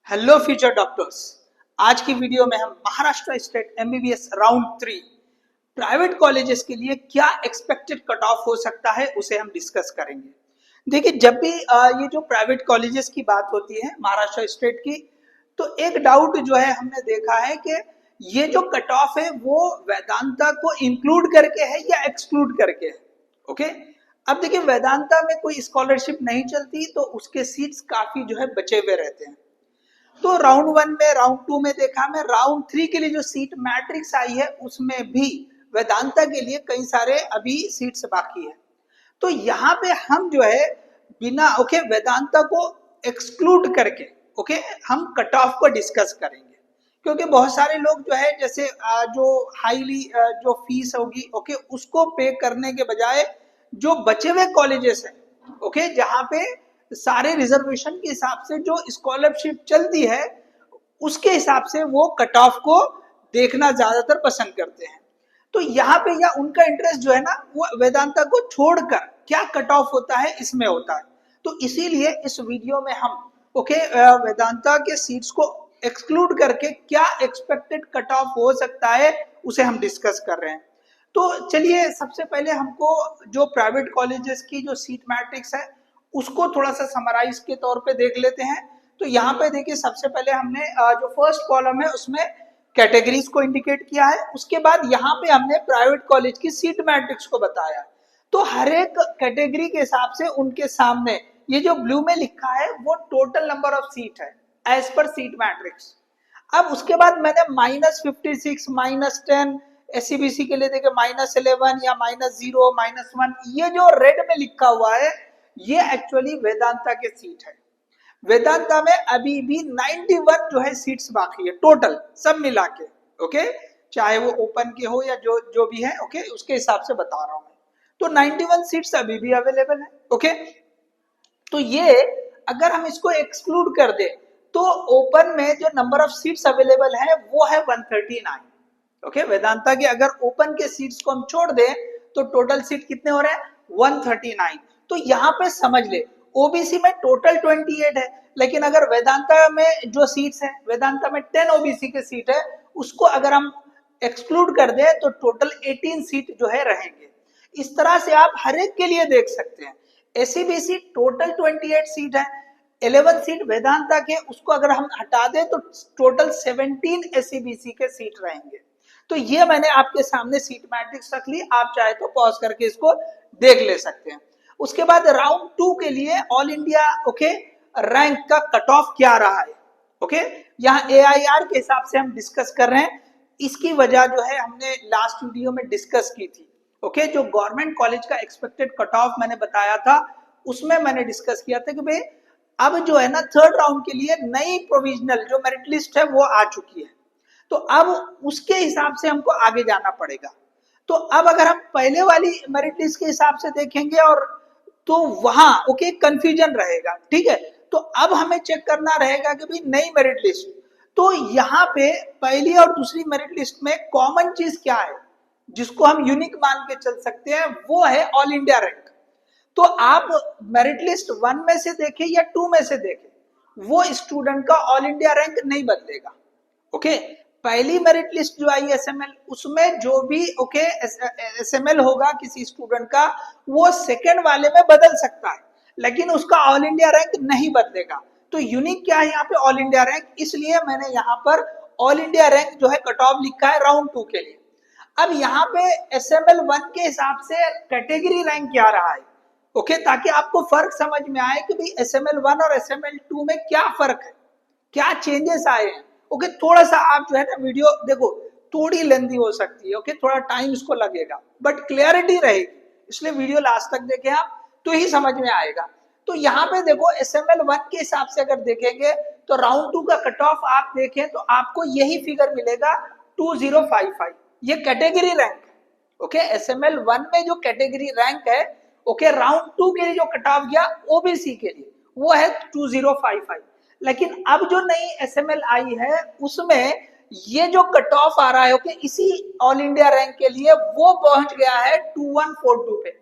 Hello future doctors. आज की video में हम Maharashtra state MBBS round 3 private colleges के लिए क्या एक्सपेक्टेड कट ऑफ हो सकता है उसे हम डिस्कस करेंगे। देखिए, जब भी ये जो प्राइवेट कॉलेजेस की बात होती है महाराष्ट्र स्टेट की, तो एक डाउट जो है हमने देखा है कि ये जो कट ऑफ है वो वेदांता को इंक्लूड करके है या एक्सक्लूड करके है। ओके, अब देखिए, वेदांता में कोई स्कॉलरशिप नहीं चलती तो उसके सीट्स काफी जो है बचे हुए रहते हैं। तो राउंड 1 में, राउंड 2 में देखा मैं, राउंड 3 के लिए जो सीट मैट्रिक्स आई है उसमें भी वेदांता के लिए कई सारे अभी सीट्स बाकी है। तो यहाँ पे हम जो है बिना वेदांता को एक्सक्लूड करके हम कट ऑफ को डिस्कस करेंगे, क्योंकि बहुत सारे लोग जो है जैसे जो हाईली जो फीस होगी उसको पे करने के बजाय जो बचे हुए कॉलेजेस हैं जहाँ पे सारे रिजर्वेशन के हिसाब से जो स्कॉलरशिप चलती है उसके हिसाब से वो कट ऑफ को देखना ज्यादातर पसंद करते हैं। तो यहाँ पे या उनका इंटरेस्ट जो है ना वो वेदांता को छोड़कर क्या कट ऑफ होता है इसमें होता है। तो इसीलिए इस वीडियो में हम वेदांता के सीट्स को एक्सक्लूड करके क्या एक्सपेक्टेड कट ऑफ हो सकता है उसे हम डिस्कस कर रहे हैं। तो चलिए, सबसे पहले हमको जो प्राइवेट कॉलेजेस की जो सीट मैट्रिक्स है उसको थोड़ा सा समराइज के तौर पे देख लेते हैं। तो यहाँ पे देखिए, सबसे पहले हमने जो फर्स्ट कॉलम है उसमें कैटेगरीज को इंडिकेट किया है। उसके बाद यहाँ पे हमने प्राइवेट कॉलेज की सीट मैट्रिक्स को बताया। तो हर एक कैटेगरी के हिसाब से उनके सामने ये जो ब्लू में लिखा है वो टोटल नंबर ऑफ सीट है एज पर सीट मैट्रिक्स। अब उसके बाद मैंने -56, -10 एससीबीसी के लिए देखे -11 या -0, -1, ये जो रेड में लिखा हुआ है ये एक्चुअली वेदांता के सीट है। वेदांता में अभी भी 91 जो है सीट्स बाकी है टोटल सब मिला के। चाहे वो ओपन के हो या जो भी है उसके हिसाब से बता रहा हूं मैं। तो 91 सीट्स अभी भी अवेलेबल है। तो ये अगर हम इसको एक्सक्लूड कर दे तो ओपन में जो नंबर ऑफ सीट्स अवेलेबल है वो है 139। वेदांता के अगर ओपन के सीट्स को हम छोड़ दें तो टोटल सीट कितने हो रहे हैं 139। तो यहाँ पे समझ ले, ओबीसी में टोटल 28 है, लेकिन अगर वेदांता में जो सीट्स है, वेदांता में 10 ओबीसी के सीट है, उसको अगर हम एक्सक्लूड कर दें तो टोटल 18 सीट जो है रहेंगे। इस तरह से आप हर एक के लिए देख सकते हैं। एससीबीसी टोटल 28 सीट है, 11 सीट वेदांता के, उसको अगर हम हटा दें तो टोटल 17 एससीबीसी के सीट रहेंगे। तो ये मैंने आपके सामने सीट मैट्रिक्स रख ली, आप चाहे तो पॉज करके इसको देख ले सकते हैं। उसके बाद राउंड 2 के लिए ऑल इंडिया रैंक का कट ऑफ क्या रहा है। यहाँ एआईआर के हिसाब से हम डिस्कस कर रहे हैं। इसकी वजह जो है हमने लास्ट वीडियो में डिस्कस की थी। जो गवर्नमेंट कॉलेज का एक्सपेक्टेड कट ऑफ मैंने बताया था उसमें मैंने डिस्कस किया था कि भाई अब जो है ना थर्ड राउंड के लिए नई प्रोविजनल जो मेरिट लिस्ट है वो आ चुकी है। तो अब उसके हिसाब से हमको आगे जाना पड़ेगा। तो अब अगर हम पहले वाली मेरिट लिस्ट के हिसाब से देखेंगे और तो वहां कंफ्यूजन रहेगा। ठीक है, तो अब हमें चेक करना रहेगा कि भाई नई मेरिट लिस्ट, तो यहाँ पे पहली और दूसरी मेरिट लिस्ट में कॉमन चीज क्या है जिसको हम यूनिक मान के चल सकते हैं, वो है ऑल इंडिया रैंक। तो आप मेरिट लिस्ट 1 में से देखें या 2 में से देखें, वो स्टूडेंट का ऑल इंडिया रैंक नहीं बदलेगा। पहली मेरिट लिस्ट जो आई एसएमएल, उसमें जो भी एसएमएल होगा किसी स्टूडेंट का वो सेकेंड वाले में बदल सकता है, लेकिन उसका ऑल इंडिया रैंक नहीं बदलेगा। तो यूनिक क्या है यहाँ पे ऑल इंडिया रैंक, इसलिए मैंने यहाँ पर ऑल इंडिया रैंक जो है कट ऑफ लिखा है राउंड 2 के लिए। अब यहाँ पे एसएमएल 1 के हिसाब से कैटेगरी रैंक क्या रहा है, ताकि आपको फर्क समझ में आए कि भाई एसएमएल 1 और एसएमएल 2 में क्या फर्क है, क्या चेंजेस आए हैं। थोड़ा सा आप जो है ना वीडियो देखो, थोड़ी लेंथी हो सकती है, थोड़ा टाइम इसको लगेगा, बट क्लियरिटी रहेगी, इसलिए वीडियो लास्ट तक देखें आप तो ही समझ में आएगा। तो यहाँ पे देखो एसएमएल 1 के हिसाब से अगर देखेंगे तो राउंड 2 का कट ऑफ आप देखें तो आपको यही फिगर मिलेगा 2055, ये कैटेगरी रैंक है। एसएमएल 1 में जो कैटेगरी रैंक है राउंड 2 के लिए जो कट ऑफ गया ओबीसी के लिए वो है 2055। लेकिन अब जो नई एसएमएल आई है उसमें ये जो कट ऑफ आ रहा है इसी ऑल इंडिया रैंक के लिए वो पहुंच गया है 2142 पे।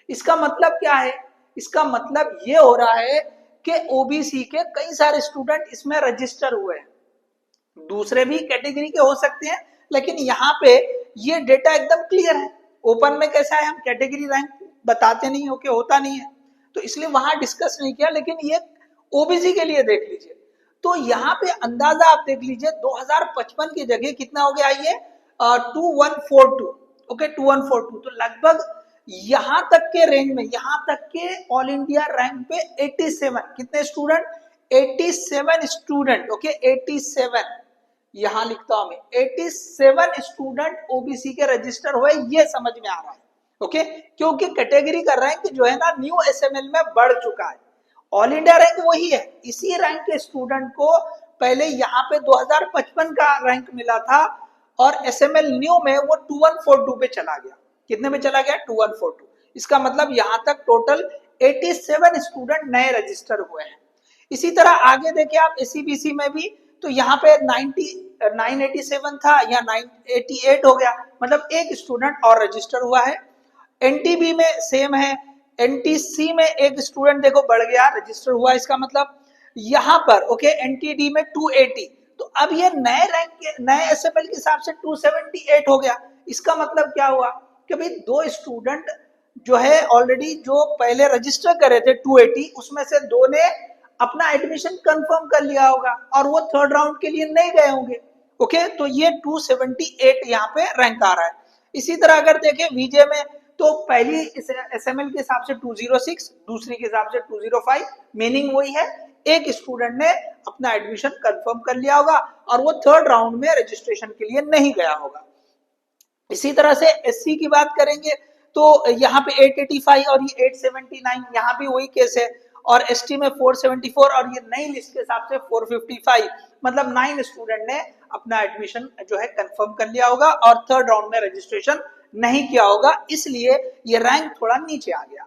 इसका मतलब क्या है, इसका मतलब ये हो रहा है कि ओबीसी के कई सारे स्टूडेंट इसमें रजिस्टर हुए हैं, दूसरे भी कैटेगरी के हो सकते हैं, लेकिन यहाँ पे ये डेटा एकदम क्लियर है। ओपन में कैसा है, हम कैटेगरी रैंक बताते नहीं, ओके, होता नहीं है, तो इसलिए वहां डिस्कस नहीं किया, लेकिन ये ओबीसी के लिए देख लीजिए। तो यहाँ पे अंदाजा आप देख लीजिए 2055 की जगह कितना हो गया ये 2142, ओके 2142, तो लगभग यहां तक के रेंज में, यहां तक के ऑल इंडिया रैंक पे 87 कितने स्टूडेंट, 87 स्टूडेंट, ओके 87, यहां लिखता हूं मैं 87 स्टूडेंट ओबीसी के रजिस्टर हुए, ये समझ में आ रहा है, ओके, क्योंकि कैटेगरी का रैंक जो है ना न्यू एसएमएल में बढ़ चुका है, ऑल इंडिया रैंक वही है, इसी रैंक के स्टूडेंट को पहले यहाँ पे 2055 का रैंक मिला था और एसएमएल न्यू में वो 2142 पे चला गया, कितने पे चला गया 2142, इसका मतलब यहाँ तक टोटल 87 स्टूडेंट नए रजिस्टर हुए हैं। इसी तरह आगे देखिए आप एससीबीसी में भी, तो यहाँ पे 987 था या 988 हो गया, मतलब एक स्टूडेंट और रजिस्टर हुआ है। एनटीबी में सेम है, एनटीसी में एक स्टूडेंट देखो बढ़ गया, रजिस्टर हुआ, इसका मतलब यहाँ पर ओके एनटीडी में 280, तो अब ये नए रैंक के नए एसएमएल के हिसाब से 278 हो गया, इसका मतलब क्या हुआ कि भाई दो स्टूडेंट जो है ऑलरेडी जो पहले रजिस्टर करे थे 280, उसमें से दो ने अपना एडमिशन कंफर्म कर लिया होगा और वो थर्ड राउंड के लिए नहीं गए होंगे, ओके, तो ये 278 यहाँ पे रैंक आ रहा है। इसी तरह अगर देखें वीजे में, तो पहली एसएमएल के हिसाब से 206, दूसरी के हिसाब से 205, मीनिंग वही है, एक स्टूडेंट ने अपना एडमिशन कंफर्म कर लिया होगा और वो थर्ड राउंड में रजिस्ट्रेशन के लिए नहीं गया होगा। इसी तरह से एससी की बात करेंगे तो यहाँ पे 885 और ये 879, यहाँ भी वही केस है, और एसटी में 474 और ये नई लिस्ट के हिसाब से 455, मतलब 9 स्टूडेंट ने अपना एडमिशन जो है कंफर्म कर लिया होगा और थर्ड राउंड में रजिस्ट्रेशन नहीं किया होगा, इसलिए ये रैंक थोड़ा नीचे आ गया,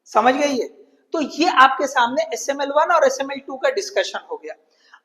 समझ गए ये। तो ये आपके सामने SML1 और SML2 का डिस्कशन हो गया।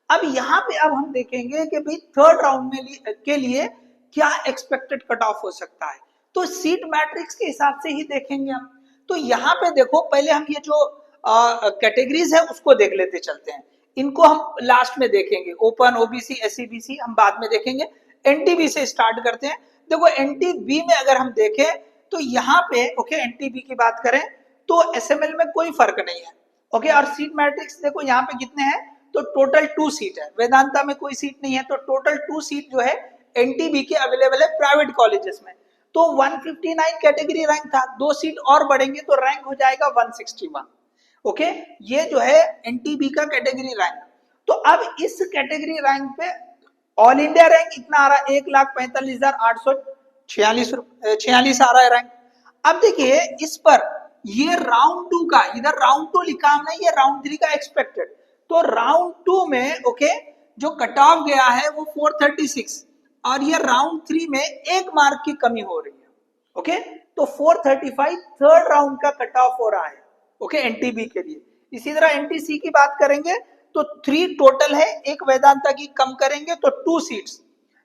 अब यहाँ पे अब हम देखेंगे कि भाई थर्ड राउंड में के लिए क्या एक्सपेक्टेड कट ऑफ हो सकता है, तो सीट मैट्रिक्स के हिसाब से ही देखेंगे हम। तो यहाँ पे देखो पहले हम ये जो कैटेगरीज है उसको देख लेते चलते हैं, इनको हम लास्ट में देखेंगे, ओपन, ओबीसी, एससीबीसी हम बाद में देखेंगे। एनटीबी से स्टार्ट करते हैं। देखो एनटीबी में अगर हम देखें तो यहाँ पे ओके एनटीबी की बात करें तो एसएमएल में कोई फर्क नहीं है, ओके, और सीट मैट्रिक्स देखो यहाँ पे कितने हैं, तो टोटल 2 सीट है, वेदांता में कोई सीट नहीं है, तो टोटल 2 सीट जो है एनटीबी के अवेलेबल है प्राइवेट कॉलेजेस में। तो 159 कैटेगरी रैंक था, 2 सीट और बढ़ेंगे तो रैंक हो जाएगा 161, ओके, ये जो है एनटीबी का कैटेगरी रैंक। तो अब इस कैटेगरी रैंक पे ऑल इंडिया रैंक इतना आ रहा है 1,45,846 आ रहा है रैंक। अब देखिए इस पर ये राउंड 2 का, इधर राउंड 2 लिखा हमने, ये राउंड 3 का एक्सपेक्टेड, तो राउंड 2 में ओके जो कट ऑफ गया है वो 436 और ये राउंड 3 में 1 मार्क की कमी हो रही है, ओके, तो 435 थर्ड राउंड का कट ऑफ हो रहा है, ओके, एनटीबी के लिए। इसी तरह एनटीसी की बात करेंगे तो 3 टोटल है, एक वेदांता की कम करेंगे तो 2 सीट्स।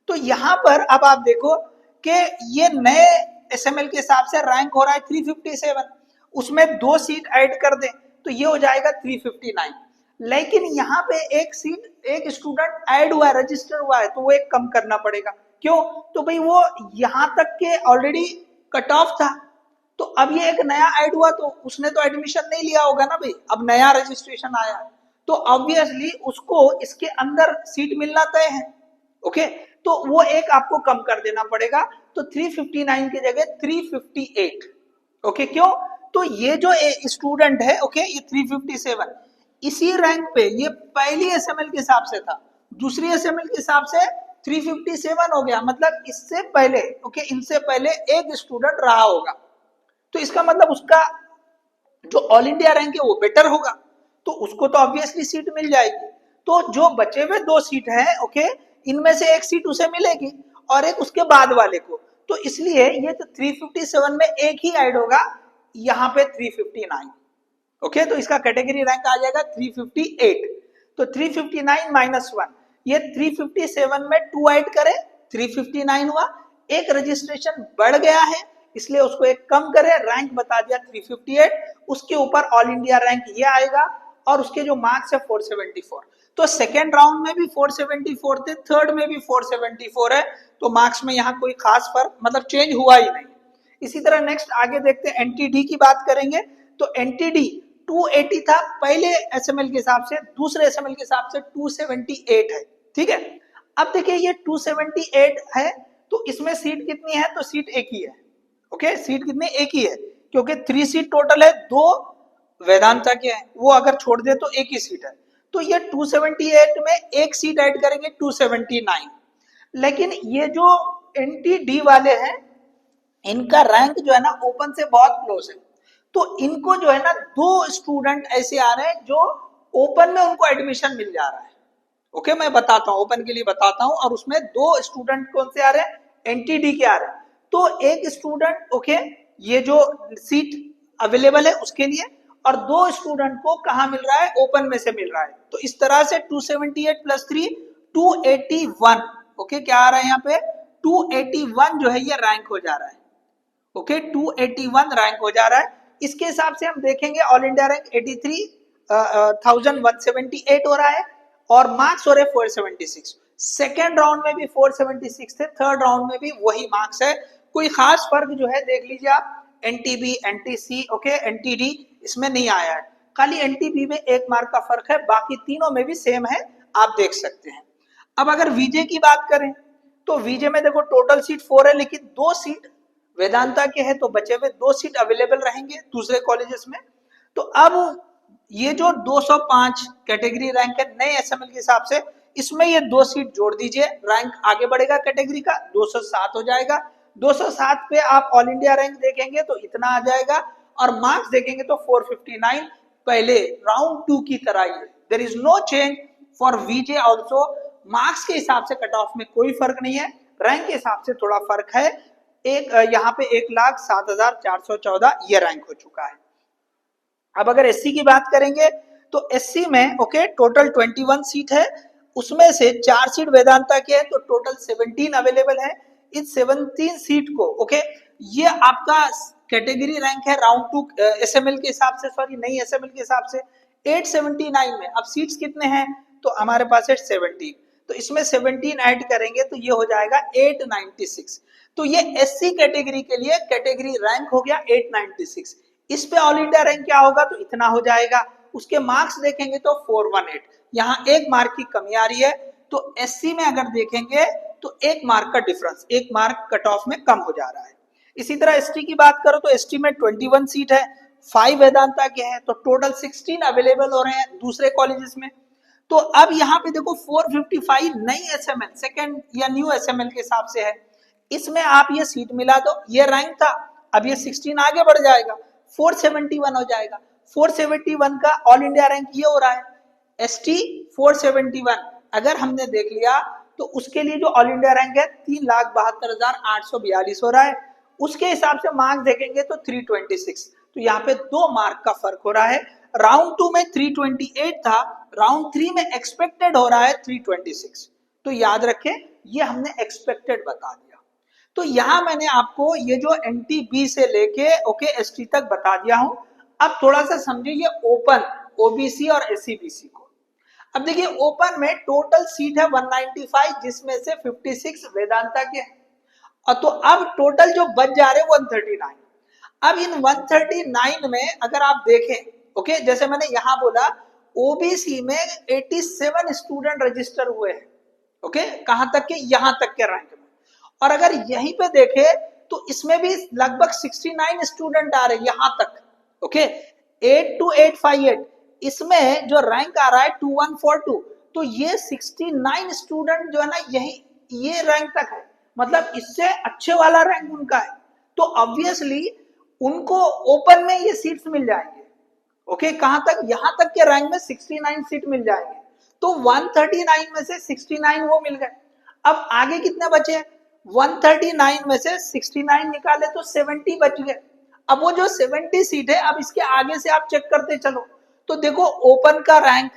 तो यहां पर अब आप देखो कि ये नए एसएमएल के हिसाब से रैंक हो रहा है 357, उसमें 2 सीट ऐड कर दें तो ये हो जाएगा 359, लेकिन यहाँ पे एक सीट, एक स्टूडेंट ऐड हुआ है, रजिस्टर हुआ है, तो वो एक कम करना पड़ेगा। क्यों, तो भाई वो यहां तक के ऑलरेडी कट ऑफ था, तो अब ये एक नया ऐड हुआ तो उसने तो एडमिशन नहीं लिया होगा ना भाई, अब नया रजिस्ट्रेशन आया तो ऑब्वियसली उसको इसके अंदर सीट मिलना तय है, ओके, तो वो एक आपको कम कर देना पड़ेगा, तो 359 की जगह 358, ओके, क्यों, तो ये जो स्टूडेंट है ओके ये 357 इसी रैंक पे ये पहली एसएमएल के हिसाब से था, दूसरी एसएमएल के हिसाब से 357 हो गया, मतलब इससे पहले ओके इनसे पहले एक स्टूडेंट रहा होगा, तो इसका मतलब उसका जो ऑल इंडिया रैंक है वो बेटर होगा, तो उसको तो ऑब्वियसली सीट मिल जाएगी। तो जो बचे हुए 2 सीट हैं ओके इनमें से एक सीट उसे मिलेगी और एक उसके बाद वाले को, तो इसलिए ये तो 357 में एक ही ऐड होगा, यहाँ पे 359, ओके, तो इसका कैटेगरी रैंक आ जाएगा 358, तो 359 माइनस 1, ये 357 में 2 ऐड करें 359 हुआ, एक रजिस्ट्रेशन बढ़ गया है इसलिए उसको एक कम करें, रैंक बता दिया 358, उसके ऊपर ऑल इंडिया रैंक ये आएगा और उसके जो मार्क्स है 474। तो सेकेंड राउंड में भी 474 थे, थर्ड में भी 474 है, तो मार्क्स में यहाँ कोई खास फर्क मतलब चेंज हुआ ही नहीं। इसी तरह नेक्स्ट आगे देखते हैं, एनटीडी की बात करेंगे तो एनटीडी 280 था पहले एसएमएल के हिसाब से, दूसरे एसएमएल के हिसाब से 278 है। ठीक है, अब देखिए ये 278 है तो इसमें सीट कितनी है, तो सीट एक ही है। ओके, सीट कितनी, एक ही है, क्योंकि 3 सीट टोटल है, 2 वेदांता के हैं, वो अगर छोड़ दे तो एक ही सीट है। तो ये 278 में एक सीट ऐड करेंगे 279। लेकिन ये जो एनटीडी वाले हैं इनका रैंक जो है ना ओपन से बहुत क्लोज है, तो इनको जो है ना 2 स्टूडेंट ऐसे आ रहे हैं जो ओपन में उनको एडमिशन मिल जा रहा है। ओके, मैं बताता हूं, ओपन के लिए बताता हूं, और उसमें 2 स्टूडेंट कौन से आ रहे हैं, एनटीडी के आ रहे हैं। तो एक स्टूडेंट ओके ये जो सीट अवेलेबल है उसके लिए, और 2 स्टूडेंट को कहां मिल रहा है, ओपन में से मिल रहा है। तो इस तरह से 278 प्लस 3 281। ओके, क्या आ रहा है यहाँ पे, 281 जो है ये रैंक हो जा रहा है। ओके, 281 रैंक हो जा रहा है। इसके हिसाब से हम देखेंगे ऑल इंडिया रैंक 83,178 हो रहा है, और मार्क्स हो रहे 476। सेकेंड राउंड में भी 476 थे, थर्ड राउंड में भी वही मार्क्स है, कोई खास फर्क जो है देख लीजिए आप, एनटीबी, एनटीसी, ओके, एनटीडी इसमें नहीं आया है, खाली एनटीबी में 1 मार्क का फर्क है, बाकी तीनों में भी सेम है, आप देख सकते हैं। अब अगर वीजे की बात करें तो वीजे में देखो टोटल सीट 4 है, लेकिन 2 सीट वेदांता के हैं, तो बचे हुए 2 सीट अवेलेबल रहेंगे दूसरे कॉलेजेस में। तो अब ये जो 205 कैटेगरी रैंक है नए एसएमएल के हिसाब से, इसमें ये 2 सीट जोड़ दीजिए, रैंक आगे बढ़ेगा कैटेगरी का, 207 हो जाएगा। 207 पे आप ऑल इंडिया रैंक देखेंगे तो इतना आ जाएगा, और मार्क्स देखेंगे तो 459 पहले राउंड 2 की तरह ही है। There is no change for VJ also, marks के हिसाब से कट ऑफ में कोई फर्क नहीं है, रैंक के हिसाब से थोड़ा फर्क है। एक यहाँ पे 1,07,414 ये रैंक हो चुका है। अब अगर एससी की बात करेंगे तो एससी में ओके टोटल 21 सीट है, उसमें से 4 सीट वेदांता के हैं, तो टोटल 17 अवेलेबल है। इस 17 सीट को ओके ये आपका कैटेगरी रैंक है राउंड 2 एसएमएल के हिसाब से, सॉरी नई एसएमएल के हिसाब से 879 में। अब सीट्स कितने हैं, तो हमारे पास है 17, तो इसमें 17 ऐड करेंगे तो ये हो जाएगा 896। तो ये एससी कैटेगरी के लिए कैटेगरी रैंक हो गया 896। इस पे ऑल इंडिया रैंक क्या होगा, तो इतना हो जाएगा। उसके मार्क्स देखेंगे तो 418, यहाँ 1 मार्क की कमी आ रही है। तो एससी में अगर देखेंगे तो 1 मार्क का डिफरेंस, 1 मार्क कट ऑफ में कम हो जा रहा है। इसी तरह एसटी की बात करो तो एसटी में 21 सीट है, 5 वेदांता के हैं, तो टोटल 16 अवेलेबल हो रहे हैं दूसरे कॉलेजेस में। तो अब यहाँ पे देखो 455 नई एसएमएल सेकेंड या न्यू एसएमएल के हिसाब से है, इसमें आप ये सीट मिला दो, ये रैंक था, अब ये 16 आगे बढ़ जाएगा, 471 हो जाएगा। 471 का ऑल इंडिया रैंक ये हो रहा है, एसटी 471 अगर हमने देख लिया तो उसके लिए जो ऑल इंडिया रैंक है 3,72,842 हो रहा है। उसके हिसाब से मार्क्स देखेंगे तो 326, तो यहाँ पे 2 मार्क का फर्क हो रहा है। राउंड 2 में 328 था, राउंड 3 में एक्सपेक्टेड हो रहा है 326। तो याद रखें ये हमने एक्सपेक्टेड बता दिया। तो यहां मैंने आपको ये जो एनटीबी से लेके ओके एसटी तक बता दिया हूं। अब थोड़ा सा समझिए ये ओपन ओबीसी और एससीबीसी को। अब देखिए ओपन में टोटल सीट है 195, जिसमें से 56 वेदांता के हैं, और तो अब टोटल जो बच जा रहे 139। अब इन 139 में अगर आप देखें ओके जैसे मैंने यहां बोला ओबीसी में 87 स्टूडेंट रजिस्टर हुए हैं, ओके कहां तक के, यहां तक के रैंक में। और अगर यहीं पे देखे तो इसमें भी लगभग 69 स्टूडेंट आ रहे हैं यहां तक, ओके 82858, इसमें जो रैंक आ रहा है 2142, तो ये 69 स्टूडेंट जो है ना यही ये रैंक तक है, मतलब इससे अच्छे वाला रैंक उनका है। तो ऑब्वियसली उनको ओपन में ये सीट्स मिल जाएंगे, ओके कहां तक, यहां तक के रैंक में 69 सीट मिल जाएंगे। तो 139 में से 69 वो मिल गए। अब आगे कितने बचे, 139 में से 69 निकाले तो 70 बच गए। अब वो जो 70 सीट है, अब इसके आगे से आप चेक करते चलो तो देखो ओपन का रैंक,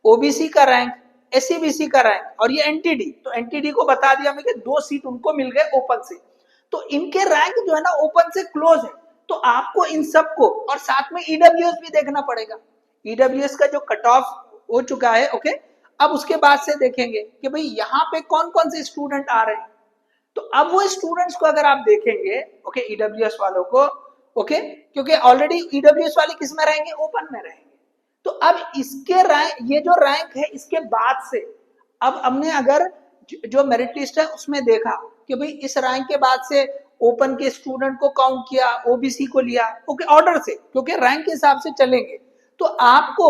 ओबीसी का रैंक, एससीबीसी का रैंक और ये एनटीडी, तो एनटीडी को बता दिया मैं कि 2 सीट उनको मिल गए ओपन से। तो इनके रैंक जो है ना ओपन से क्लोज है। तो आपको इन सबको और साथ में ईडब्ल्यूएस भी देखना पड़ेगा। ईडब्ल्यूएस का जो कट ऑफ हो चुका है, ओके। अब उसके बाद से देखेंगे कि भाई यहाँ पे कौन कौन से स्टूडेंट आ रहे हैं। तो अब वो स्टूडेंट्स को अगर आप देखेंगे, ओके, ईडब्ल्यूएस वालों को, ओके, क्योंकि ऑलरेडी ईडब्ल्यूएस वाले किस में रहेंगे, ओपन में रहेंगे। तो अब इसके रैंक, ये जो रैंक है इसके बाद से अब हमने अगर जो मेरिट लिस्ट है उसमें देखा कि भाई इस रैंक के बाद से ओपन के स्टूडेंट को काउंट किया, ओबीसी को लिया, ओके, ऑर्डर से, क्योंकि रैंक के हिसाब से चलेंगे। तो आपको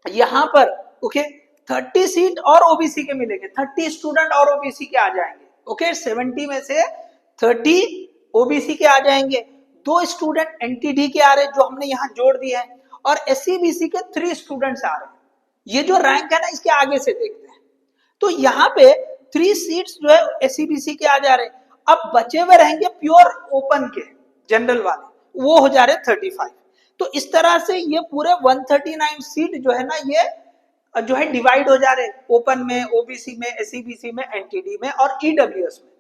यहां पर, ओके, 30 सीट और ओबीसी के मिलेंगे, 30 स्टूडेंट और ओबीसी के आ जाएंगे, ओके। 70 में से 30 ओबीसी के आ जाएंगे, 2 स्टूडेंट एनटीडी के आ रहे हैं जो हमने यहाँ जोड़ दिए हैं, और एससीबीसी के 3 स्टूडेंट्स आ रहे हैं। ये जो रैंक है ना, इसके आगे से देखते हैं। तो यहाँ पे 3 सीट्स जो है एससीबीसी के आ जा रहे हैं। अब बचे हुए रहेंगे प्योर ओपन के जनरल वाले, वो हो जा रहे 35। तो इस तरह से ये पूरे 139 सीट जो है ना, ये जो है डिवाइड हो जा रहे ओपन में, ओबीसी में, एससीबीसी में, एनटीडी में और ईडब्ल्यूएस में।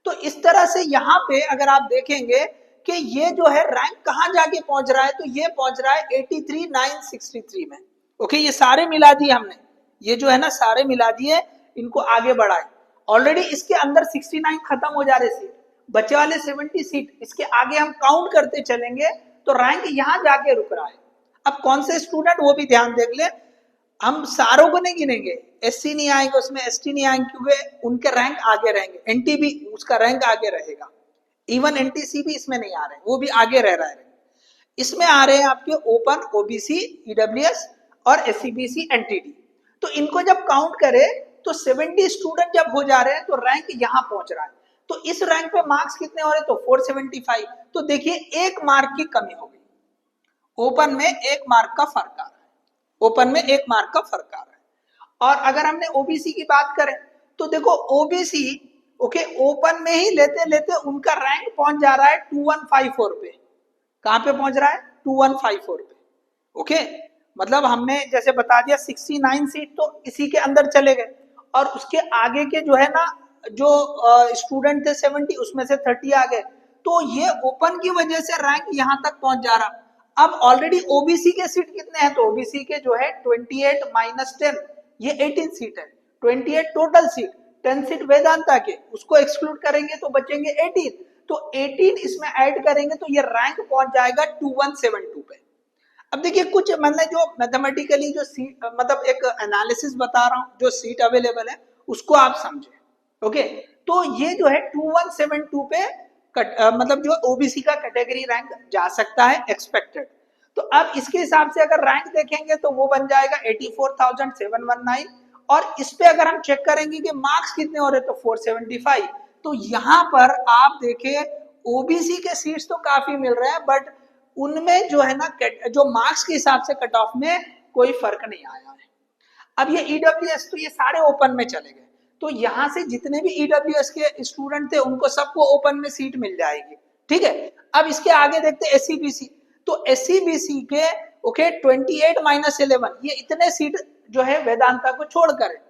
तो इस तरह से यहाँ पे अगर आप देखेंगे कि ये जो है रैंक कहाँ जाके पहुंच रहा है, तो ये पहुंच रहा है 83,963 में, ओके। ये सारे मिला दिए हमने, ये जो है ना सारे मिला दिए, इनको आगे बढ़ाए। ऑलरेडी इसके अंदर 69 खत्म हो जा रहे सीट, बचे वाले 70 सीट, इसके आगे हम काउंट करते चलेंगे तो रैंक यहाँ जाके रुक रहा है। अब कौन से स्टूडेंट, वो भी ध्यान देख ले, हम सारों को नहीं गिनेंगे, एससी नहीं आएंगे उसमें, एसटी नहीं आएंगे, क्योंकि उनके रैंक आगे रहेंगे, एनटी भी उसका रैंक आगे रहेगा, इवन एनटीसी भी इसमें नहीं आ रहे, वो भी आगे रह रहा है। इसमें आ रहे हैं आपके ओपन, ओबीसी, ईडब्ल्यूएस और एससीबीसी, एनटीडी। तो इनको जब काउंट करें तो 70 स्टूडेंट जब हो जा रहे हैं तो रैंक यहाँ पहुंच रहा है। तो इस रैंक पे मार्क्स कितने हो रहे हैं, तो 475। तो देखिए 1 मार्क की कमी हो गई, ओपन में 1 मार्क का फर्क आ रहा है, ओपन में 1 मार्क का फर्क आ रहा है। और अगर हमने ओबीसी की बात करें तो देखो ओबीसी, ओके, ओपन में ही लेते लेते उनका रैंक पहुंच जा रहा है 2154 पे। कहां पे पहुंच रहा है, 2154 पे, ओके। मतलब हमने जैसे बता दिया 69 सीट तो इसी के अंदर चले गए, और उसके आगे के जो है ना, जो स्टूडेंट थे 70, उसमें से 30 आ गए। तो ये ओपन की वजह से रैंक यहां तक पहुंच जा रहा। अब ऑलरेडी ओबीसी के सीट कितने हैं, तो ओबीसी के जो है 28 माइनस 10, ये 18 सीट है, 28 टोटल सीट, 10 सीट वेदांता के, उसको एक्सक्लूड करेंगे तो बचेंगे 18। तो 18 इसमें ऐड करेंगे तो ये रैंक पहुंच जाएगा 2172 पे। अब देखिए कुछ मतलब जो मैथमेटिकली जो सीट, मतलब एक एनालिसिस बता रहा हूं, जो सीट अवेलेबल है उसको आप समझे, ओके। तो ये जो है 2172 पे मतलब जो ओबीसी का कैटेगरी रैंक जा सकता है एक्सपेक्टेड। तो अब इसके हिसाब से अगर रैंक देखेंगे तो वो बन जाएगा 84,719, और इस पे अगर हम चेक करेंगे कि मार्क्स कितने हो रहे तो 475। तो यहाँ पर आप देखें ओबीसी के सीट्स तो काफी मिल रहे हैं, बट उनमें जो है ना, जो मार्क्स के हिसाब से कट ऑफ में कोई फर्क नहीं आया है। अब ये ईडब्ल्यूएस तो ये सारे ओपन में चले गए, तो यहाँ से जितने भी ईडब्ल्यूएस के स्टूडेंट थे उनको सबको ओपन में सीट मिल जाएगी, ठीक है। अब इसके आगे देखते हैं एससीबीसी। तो एससीबीसी के, ओके, 28 माइनस 11, ये इतने सीट जो है वेदांता को छोड़कर है।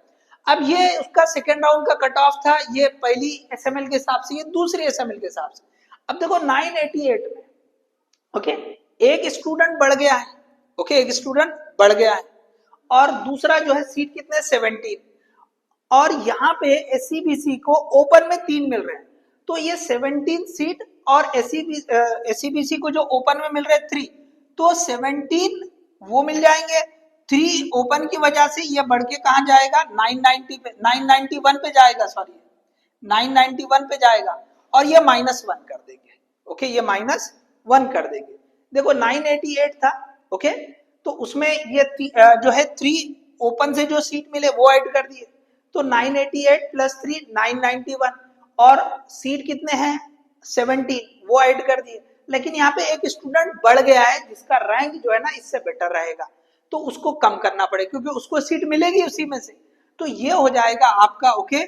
अब ये उसका सेकेंड राउंड का कट ऑफ था, ये पहली एसएमएल के हिसाब से, ये दूसरी एसएमएल के हिसाब से। अब देखो 988 में, ओके, एक स्टूडेंट बढ़ गया है, ओके, एक स्टूडेंट बढ़ गया है, और दूसरा जो है सीट कितने 17, और यहाँ पे एससीबीसी को ओपन में 3 मिल रहे हैं। तो ये 17 सीट और एससीबीसी को जो ओपन में मिल रहे हैं 3, तो 17 वो मिल जाएंगे, 3 ओपन की वजह से ये बढ़ के कहाँ जाएगा, 990 पे, 991 पे जाएगा, सॉरी 991 पे जाएगा, और ये -1 कर देंगे, ओके, ये -1 कर देंगे। देखो 988 था, ओके, तो उसमें ये जो है 3 ओपन से जो सीट मिले वो ऐड कर दिए, तो 988 प्लस 3 991, और सीट कितने हैं 17, वो ऐड कर दिए। लेकिन यहाँ पे एक स्टूडेंट बढ़ गया है जिसका रैंक जो है ना इससे बेटर रहेगा, तो उसको कम करना पड़ेगा क्योंकि उसको सीट मिलेगी उसी में से। तो ये हो जाएगा आपका, ओके,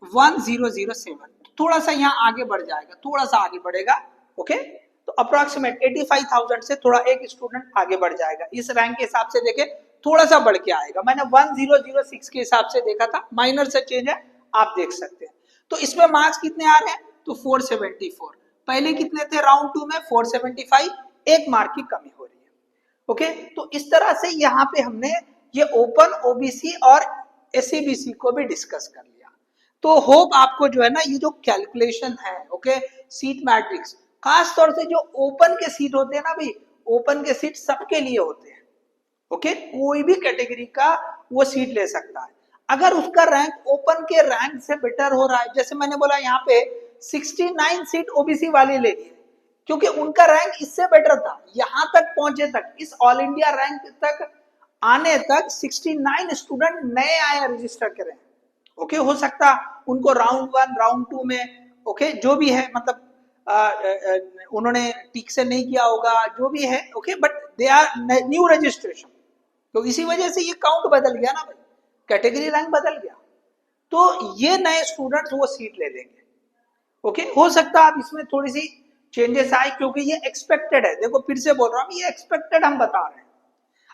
1007, थोड़ा सा यहाँ आगे बढ़ जाएगा, थोड़ा सा आगे बढ़ेगा, ओके। तो अप्रोक्सीमेट 85,000 से थोड़ा एक स्टूडेंट आगे बढ़ जाएगा। इस रैंक के हिसाब से देखे थोड़ा सा बढ़ के आएगा, मैंने 1006 के हिसाब से देखा था, माइनर से चेंज है, आप देख सकते हैं। तो इसमें मार्क्स कितने आ रहे हैं, तो 474, पहले कितने थे राउंड 2 में 475, 1 मार्क की कमी हो रही है, ओके, तो इस तरह से यहाँ पे हमने ये ओपन ओबीसी और एससीबीसी को भी डिस्कस कर लिया। तो होप आपको जो है ना ये जो कैलकुलेशन है, ओके, सीट मैट्रिक्स, खास तौर से जो ओपन के सीट होते हैं ना भाई, ओपन के सीट सबके लिए होते हैं, ओके, कोई भी कैटेगरी का वो सीट ले सकता है। अगर उसका रैंक ओपन के रैंक से बेटर हो रहा है, जैसे मैंने बोला यहाँ पे 69 सीट ओबीसी वाले ले लिए क्योंकि उनका रैंक इससे बेटर था, यहां तक पहुंचे तक, इस ऑल इंडिया रैंक तक आने तक 69 स्टूडेंट नए आए रजिस्टर करें। ओके, हो सकता उनको राउंड 1 राउंड 2 में, ओके, जो भी है, मतलब उन्होंने ठीक से नहीं किया होगा, जो भी है, okay, but they are new registration, तो इसी वजह से ये काउंट बदल गया ना भाई, कैटेगरी रैंक बदल गया, तो ये नए स्टूडेंट्स वो सीट ले लेंगे। ओके, हो सकता है अब इसमें थोड़ी सी चेंजेस आए क्योंकि ये एक्सपेक्टेड है, देखो फिर से बोल रहा हूँ, ये एक्सपेक्टेड हम बता रहे हैं।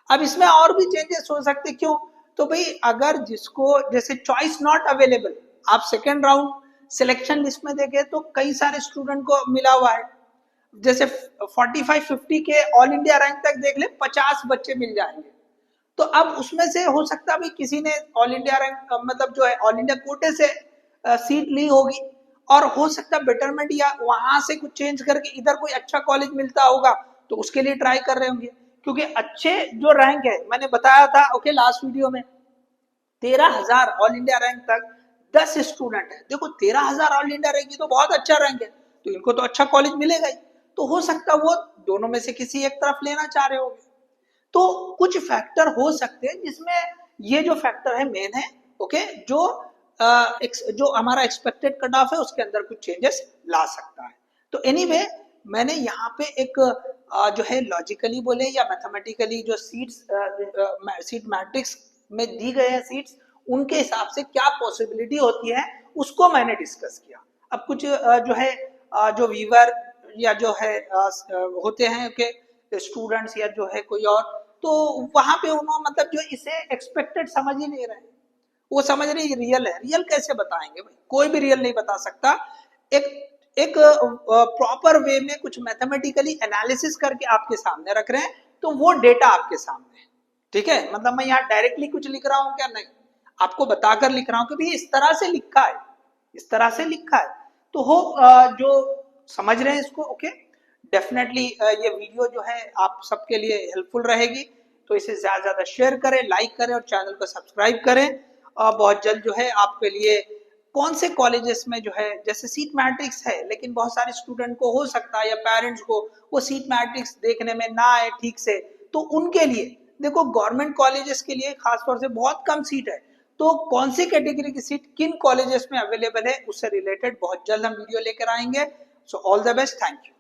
अब इसमें और भी चेंजेस हो सकते, क्यों? तो भाई अगर जिसको जैसे चॉइस नॉट अवेलेबल, आप सेकेंड राउंड सिलेक्शन लिस्ट में देखें तो कई सारे स्टूडेंट को मिला हुआ है, जैसे 45-50 के ऑल इंडिया रैंक तक देख ले, 50 बच्चे मिल जाएंगे। तो अब उसमें से हो सकता भी किसी ने ऑल इंडिया रैंक मतलब जो है ऑल इंडिया कोटे से सीट ली होगी, और हो सकता बेटरमेंट या वहां से कुछ चेंज करके इधर कोई अच्छा कॉलेज मिलता होगा तो उसके लिए ट्राई कर रहे होंगे, क्योंकि अच्छे जो रैंक है मैंने बताया था, ओके, लास्ट वीडियो में 13,000 ऑल इंडिया रैंक तक 10 स्टूडेंट है। देखो 13,000 ऑल इंडिया रैंक तो बहुत अच्छा रैंक है, तो इनको तो अच्छा कॉलेज मिलेगा ही, तो हो सकता वो दोनों में से किसी एक तरफ लेना चाह रहे होंगे। तो कुछ फैक्टर हो सकते हैं जिसमें ये जो फैक्टर है मेन है, ओके, जो हमारा एक्सपेक्टेड कट ऑफ है उसके अंदर कुछ चेंजेस ला सकता है। तो एनीवे मैंने यहाँ पे एक जो है लॉजिकली बोले या मैथमेटिकली जो सीट मैट्रिक्स में दी गए हैं सीट्स, उनके हिसाब से क्या पॉसिबिलिटी होती है उसको मैंने डिस्कस किया। अब कुछ जो है जो व्यूअर या जो है होते हैं के स्टूडेंट्स या जो है कोई और, तो वहां पे उन्होंने मतलब जो इसे एक्सपेक्टेड समझ ही नहीं रहे, वो समझ रहे रियल है, रियल कैसे बताएंगे भाई, कोई भी रियल नहीं बता सकता। एक प्रॉपर वे में कुछ मैथमेटिकली एनालिसिस करके आपके सामने रख रहे हैं, तो वो डेटा आपके सामने है, ठीक है, मतलब मैं यहाँ डायरेक्टली कुछ लिख रहा हूँ क्या, नहीं, आपको बताकर लिख रहा हूँ कि भाई इस तरह से लिखा है, इस तरह से लिखा है। तो हो जो समझ रहे हैं इसको, ओके, डेफिनेटली ये वीडियो जो है आप सबके लिए हेल्पफुल रहेगी, तो इसे ज्यादा ज्यादा शेयर करें, लाइक करें और चैनल को सब्सक्राइब करें। बहुत जल्द जो है आपके लिए कौन से कॉलेजेस में जो है, जैसे सीट मैट्रिक्स है लेकिन बहुत सारे स्टूडेंट को हो सकता है या पेरेंट्स को वो सीट मैट्रिक्स देखने में ना आए ठीक से, तो उनके लिए देखो गवर्नमेंट कॉलेजेस के लिए खासतौर से बहुत कम सीट है, तो कौन सी कैटेगरी की सीट किन कॉलेजेस में अवेलेबल है उससे रिलेटेड बहुत जल्द हम वीडियो लेकर आएंगे। So all the best, thank you.